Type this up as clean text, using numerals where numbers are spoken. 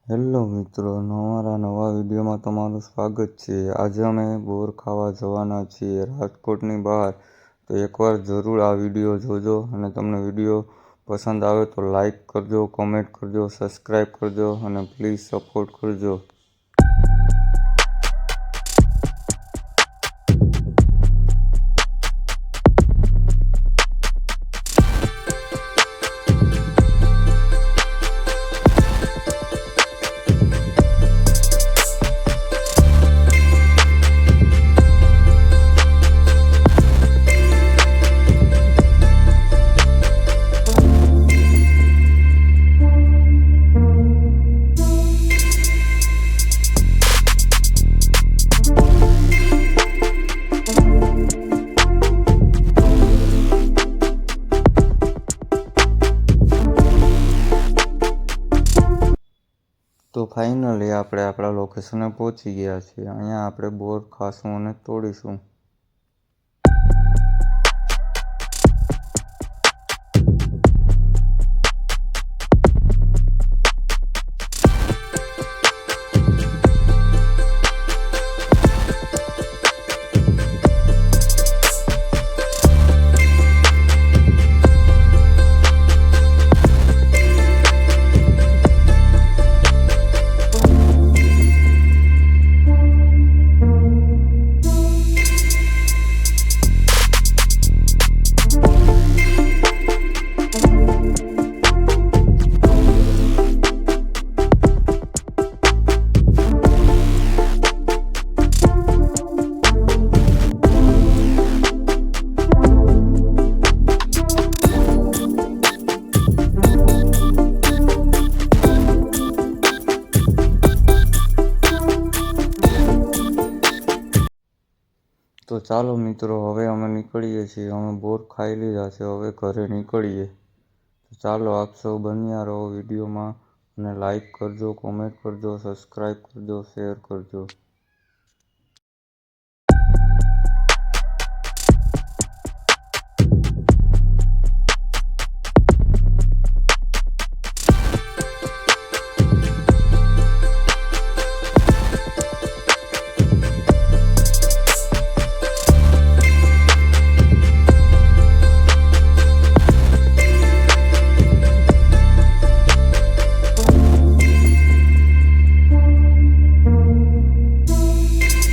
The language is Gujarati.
હેલો મિત્રો, અમારા નવા વિડીયોમાં તમારું સ્વાગત છે। આજે અમે બોર ખાવા જવાના છીએ રાજકોટની બહાર। તો એકવાર જરૂર આ વિડીયો જોજો અને તમને વિડીયો પસંદ આવે તો લાઈક કરજો, કોમેન્ટ કરજો, સબસ્ક્રાઈબ કરજો અને પ્લીઝ સપોર્ટ કરજો। તો ફાઇનલી આપણે આપણા લોકેશને પહોંચી ગયા છીએ। અહીંયા આપણે બોર ખાશું અને તોડીશું। તો ચાલો મિત્રો, હવે અમે નીકળીએ છીએ। અમે બોર ખાઈ લીધા છે, હવે ઘરે નીકળીએ। તો ચાલો આપ સૌ બન્યા રહો વિડીયોમાં અને લાઈક કરજો, કોમેન્ટ કરજો, સબસ્ક્રાઈબ કરજો, શેર કરજો।